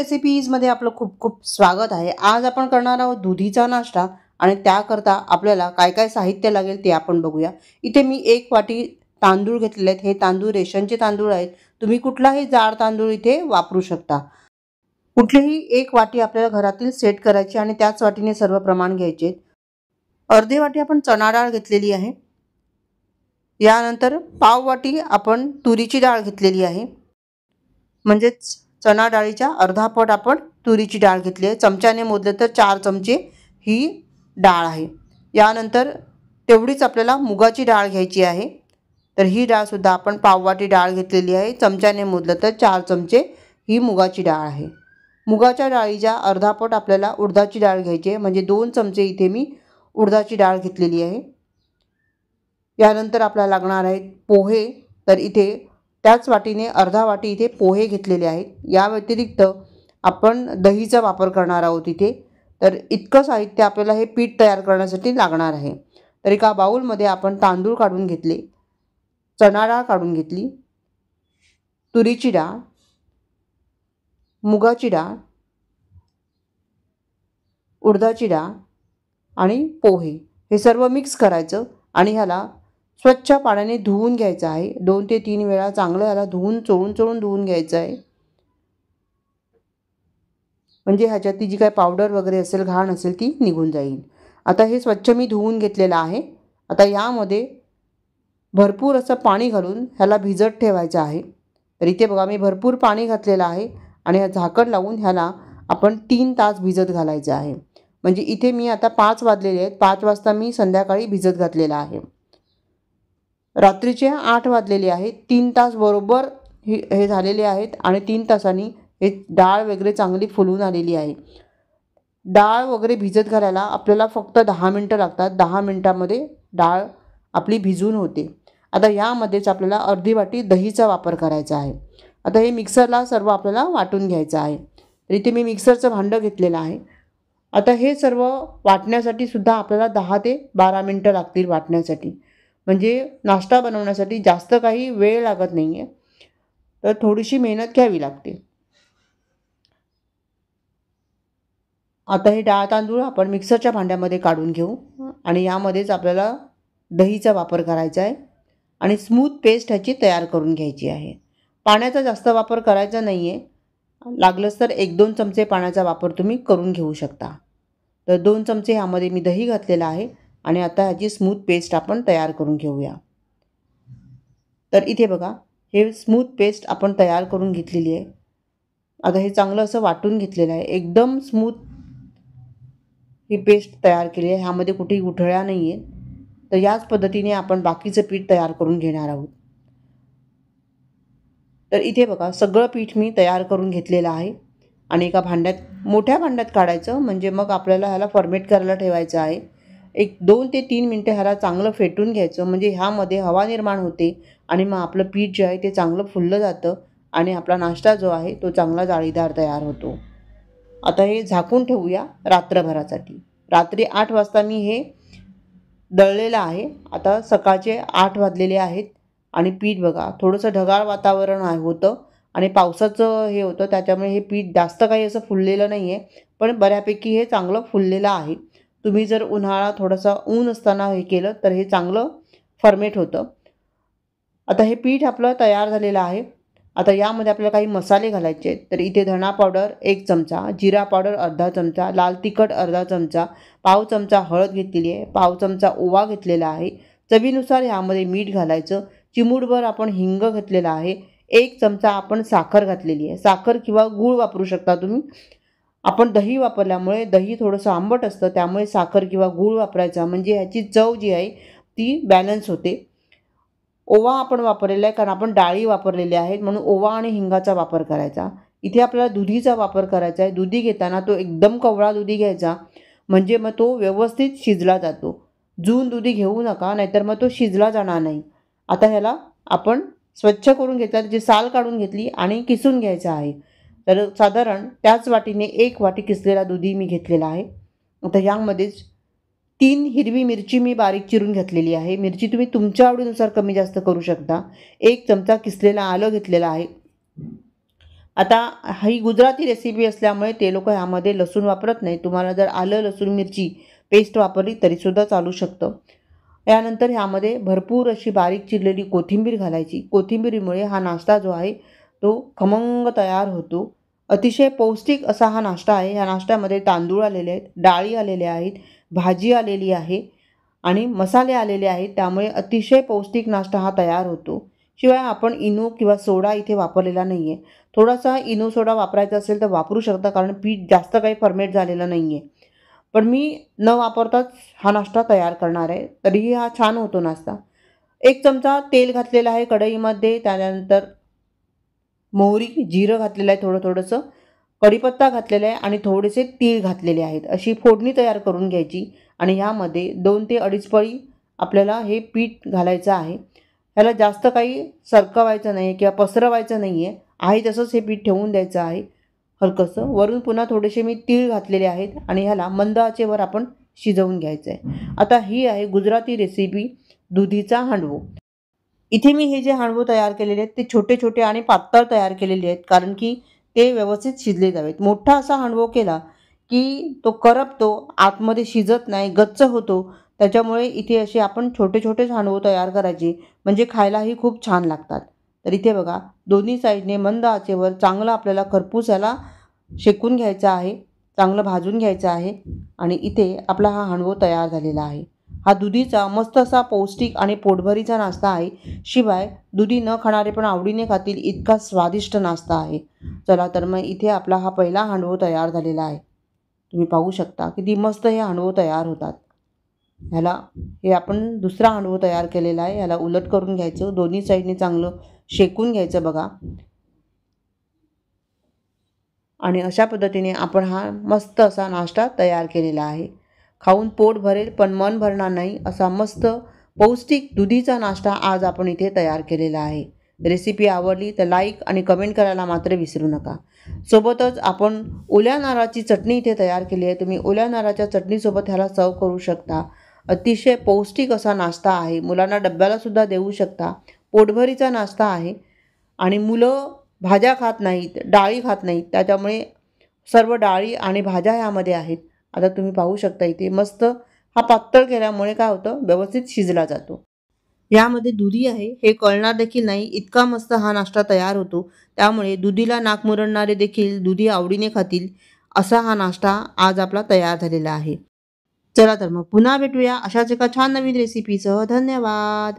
रेसिपीजमध्ये आपलं खूप खूप स्वागत आहे। आज आपण करणार आहोत दुधीचा नाश्ता आणि त्याकरता आपल्याला काय काय साहित्य लागेल ते आपण बघूया। इथे मी 1 वाटी तांदूळ घेतलेले आहेत। हे तांदूळ रेशनचे तांदूळ आहेत। तुम्ही कुठलाही जाड तांदूळ इथे वापरू शकता। कुठलीही 1 वाटी आपल्याला घरातील सेट करायची आणि त्याच वाटीने सर्व प्रमाण घ्यायचे। अर्धी वाटी आपण चणा डाळ घेतलेली आहे। यानंतर पाव वाटी आपण तुरीची डाळ घेतलेली आहे। म्हणजेच चणा डाळीच्या अर्धा पट आपण तुरीची डाळ घेतली आहे। चमच्याने मोजले तर 4 चमचे ही डाळ आहे। यानंतर तेवढीच आपल्याला मुगाची डाळ घ्यायची आहे। तर ही डाळ सुद्धा आपण पाव वाटी डाळ घेतलेली आहे। चमच्याने मोजलं तर 4 चमचे ही मुगाची डाळ आहे। मुगाच्या डाळीच्या अर्धा पट आपल्याला उडदाची डाळ घ्यायची आहे। म्हणजे 2 चमचे इथे मी उडदाची डाळ घेतलेली आहे। यानंतर आपल्याला लागणार आहेत पोहे। तर इथे त्याच वाटीने अर्धा वाटी इथे पोहे घेतलेले आहेत। या व्यतिरिक्त आपण दहीचा वापर करणार आहोत इथे। तर इतकं साहित्य आपल्याला हे पीठ तयार करण्यासाठी लागणार आहे। तर एका बाउलमध्ये आपण तांदूळ काढून घेतले, चणा डाळ काढून घेतली, तुरीची डाळ, मुगाची डाळ, उडदाची डाळ आणि पोहे हे सर्व मिक्स करायचं आणि ह्याला स्वच्छ पाण्याने धुवून घ्यायचं आहे। 2 ते 3 वेळा चांगलं ह्याला चोळून धुवून घ्यायचं आहे। म्हणजे ह्याच्यातली जी काय पावडर वगैरे असेल, घाण असेल ती निघून जाईल। आता हे स्वच्छ मी धुवून घेतलेलं आहे। आता यामध्ये भरपूर असं पाणी घालून ह्याला भिजत ठेवायचं आहे। तर इथे बघा मी भरपूर पाणी घातलेलं आहे आणि हे झाकण लावून ह्याला आपण 3 तास भिजत घालायचं आहे। म्हणजे इथे मी आता 5 वाजलेले आहेत। 5 वाजता मी संध्याकाळी भिजत घातलेलं आहे। रात्रीचे 8 वाजलेले आहेत। 3 तास बरोबर हे झालेले आहेत आणि 3 तासांनी हे डाळ वगैरे चांगली फुलून आलेली आहे। डाळ वगैरे भिजत घालायला आपल्याला फक्त 10 मिनिटं लागतात। 10 मिनिटांमध्ये डाळ आपली भिजून होते। आता यामध्येच आपल्याला अर्धी वाटी दहीचा वापर करायचा आहे। आता हे मिक्सरला सर्व आपल्याला वाटून घ्यायचं आहे। तर इथे मी मिक्सरचं भांडं घेतलेलं आहे। आता हे सर्व वाटण्यासाठी सुद्धा आपल्याला 10 ते 12 मिनिटं लागतील वाटण्यासाठी। म्हणजे नाश्ता बनवण्यासाठी जास्त काही वेळ लागत नाही आहे। तर थोडीशी मेहनत घ्यावी लागते। आता हे डाळ तांदूळ आपण मिक्सरच्या भांड्यामध्ये काढून घेऊ आणि यामध्येच आपल्याला दहीचा वापर करायचा आहे आणि स्मूथ पेस्ट ह्याची तयार करून घ्यायची आहे। पाण्याचा जास्त वापर करायचा नाही आहे। लागलंच तर 1-2 चमचे पाण्याचा वापर तुम्ही करून घेऊ शकता। तर 2 चमचे ह्यामध्ये मी दही घातलेलं आहे आणि आता ह्याची स्मूथ पेस्ट आपण तयार करून घेऊया। तर इथे बघा हे स्मूथ पेस्ट आपण तयार करून घेतलेली आहे। आता हे चांगलं असं वाटून घेतलेलं आहे। एकदम स्मूथ ही पेस्ट तयार केली आहे। ह्यामध्ये कुठेही गुठळ्या नाही आहेत। तर याच पद्धतीने आपण बाकीचं पीठ तयार करून घेणार आहोत। तर इथे बघा सगळं पीठ मी तयार करून घेतलेलं आहे आणि एका भांड्यात मोठ्या भांड्यात काढायचं। म्हणजे मग आपल्याला ह्याला फर्मेट करायला ठेवायचं आहे। 2 ते 3 मिनिटं ह्याला चांगलं फेटून घ्यायचं। म्हणजे ह्यामध्ये हवा निर्माण होते आणि मग आपलं पीठ जे आहे ते चांगलं फुललं जातं आणि आपला नाश्ता जो आहे तो चांगला जाळीदार तयार होतो। आता हे झाकून ठेवूया रात्रभरासाठी। रात्री 8 वाजता मी हे दळलेलं आहे। आता सकाळचे 8 वाजलेले आहेत आणि पीठ बघा थोडंसं ढगाळ वातावरण होतं आणि पावसाचं हे होतं, त्याच्यामुळे हे पीठ जास्त काही असं फुललेलं नाही आहे, पण बऱ्यापैकी हे चांगलं फुललेलं आहे। तुम्ही जर उन्हाळा थोडासा ऊन असताना हे केलं तर हे चांगलं फर्मेट होतं। आता हे पीठ आपलं तयार झालेलं आहे। आता यामध्ये आपल्याला काही मसाले घालायचे आहेत। तर इथे धणा पावडर 1 चमचा, जिरा पावडर अर्धा चमचा, लाल तिखट अर्धा चमचा, पाव चमचा हळद घेतलेली आहे, पाव चमचा ओवा घेतलेला आहे, चवीनुसार ह्यामध्ये मीठ घालायचं, चिमूटभर आपण हिंग घेतलेला आहे, 1 चमचा आपण साखर घातलेली आहे। साखर किंवा गूळ वापरू शकता तुम्ही। आपण दही वापरल्यामुळे दही थोडंसं आंबट असतं, त्यामुळे साखर किंवा गूळ वापरायचा म्हणजे ह्याची चव जी आहे ती बॅलन्स होते। ओवा आपण वापरलेला आहे कारण आपण डाळी वापरलेल्या आहेत, म्हणून ओवा आणि हिंगाचा वापर करायचा। इथे आपल्याला दुधीचा वापर करायचा आहे। दुधी घेताना तो एकदम कवळा दुधी घ्यायचा, म्हणजे मग तो व्यवस्थित शिजला जातो। जून दुधी घेऊ नका, नाहीतर मग तो शिजला जाणार नाही। आता ह्याला आपण स्वच्छ करून घेतला, त्याची साल काढून घेतली आणि किसून घ्यायचं आहे। तर साधारण त्याच वाटीने 1 वाटी किसलेला दुधी मी घेतलेला आहे। आता यामध्येच 3 हिरवी मिरची मी बारीक चिरून घेतलेली आहे। मिरची तुम्ही तुमच्या आवडीनुसार कमी जास्त करू शकता। 1 चमचा किसलेला आलं घेतलेला आहे। आता ही गुजराती रेसिपी असल्यामुळे ते लोक ह्यामध्ये लसूण वापरत नाही. तुम्हाला जर आलं लसूण मिरची पेस्ट वापरली तरीसुद्धा चालू शकतं. यानंतर ह्यामध्ये भरपूर अशी बारीक चिरलेली कोथिंबीर घालायची. कोथिंबीरीमुळे हा नाश्ता जो आहे तो खमंग तयार होतो. अतिशय पौष्टिक असा हा नाश्ता आहे. ह्या नाश्त्यामध्ये तांदूळ आलेले आहेत, डाळी आलेल्या आहेत, भाजी आलेली आहे आणि मसाले आलेले आहेत. त्यामुळे अतिशय पौष्टिक नाश्ता हा तयार होतो. शिवाय आपण इनो किंवा सोडा इथे वापरलेला नाही आहे. थोडासा इनो सोडा वापरायचा असेल तर वापरू शकता, कारण पीठ जास्त काही फर्मेट झालेलं नाही आहे. पण मी न वापरताच हा नाश्ता तयार करणार आहे. तरीही हा छान होतो नाश्ता. 1 चमचा तेल घातलेलं आहे कढईमध्ये. त्यानंतर मोहरी, जिरं घातलेलं आहे थोडंसं. कढीपत्ता घातलेला आहे आणि थोडेसे तीळ घातलेले आहेत. अशी फोडणी तयार करून घ्यायची आणि ह्यामध्ये 2 ते 2.5 पळी आपल्याला हे पीठ घालायचं आहे. ह्याला जास्त काही सरकवायचं नाही किंवा पसरवायचं नाही आहे. आहे तसंच हे पीठ ठेवून द्यायचं आहे हलकंसं. वरून पुन्हा थोडेसे मी तीळ घातलेले आहेत आणि ह्याला मंद आचेवर आपण शिजवून घ्यायचं आहे. आता ही आहे गुजराती रेसिपी दुधीचा हांडवो. इथे मी हे जे हांडवो तयार केलेले आहेत ते छोटे छोटे आणि पातळ तयार केलेले आहेत, कारण की ते व्यवस्थित शिजले जावेत. मोठा असा हांडवो केला की तो करपतो, आतमध्ये शिजत नाही, गच्च होतो. त्याच्यामुळे इथे असे आपण छोटे छोटेच हांडवो तयार करायचे, म्हणजे खायलाही खूप छान लागतात. तर इथे बघा, दोन्ही साईडने मंद आचेवर चांगलं आपल्याला खरपूस याला शेकून घ्यायचं आहे, चांगलं भाजून घ्यायचं आहे. आणि इथे आपला हा हांडवो तयार झालेला आहे. हा दुधीचा मस्त असा पौष्टिक आणि पोटभरीचा नाश्ता आहे. शिवाय दुधी न खाणारे पण आवडीने खातील इतका स्वादिष्ट नाश्ता आहे. चला तर मग इथे आपला हा पहिला हांडवो तयार झालेला आहे. तुम्ही पाहू शकता किती मस्त हे हांडवो तयार होतात. ह्याला हे आपण दुसरा हांडवो तयार केलेला आहे. ह्याला उलट करून घ्यायचं, दोन्ही साईडने चांगलं शेकून घ्यायचं बघा. आणि अशा पद्धतीने आपण हा मस्त असा नाश्ता तयार केलेला आहे. खाऊन पोट भरेल पण मन भरणार नाही असा मस्त पौष्टिक दुधीचा नाश्ता आज आपण इथे तयार केलेला आहे. रेसिपी आवडली तर लाईक आणि कमेंट करायला मात्र विसरू नका. सोबतच आपण ओल्या नारळाची चटणी इथे तयार केली आहे. तुम्ही ओल्या नारळाच्या चटणीसोबत ह्याला सर्व करू शकता. अतिशय पौष्टिक असा नाश्ता आहे. मुलांना डब्यालासुद्धा देऊ शकता. पोटभरीचा नाश्ता आहे आणि मुलं भाज्या खात नाहीत, डाळी खात नाहीत. त्याच्यामुळे सर्व डाळी आणि भाज्या ह्यामध्ये आहेत. आता तुम्ही पाहू शकता इथे मस्त हा पातळ केल्यामुळे काय होतं, व्यवस्थित शिजला जातो. यामध्ये दुधी आहे हे कळणार देखील नाही, इतका मस्त हा नाश्ता तयार होतो. त्यामुळे दुधीला नाक मुरडणारे देखील दुधी आवडीने खातील असा हा नाश्ता आज आपला तयार झालेला आहे. चला तर मग पुन्हा भेटूया अशाच एका छान नवीन रेसिपीसह. धन्यवाद.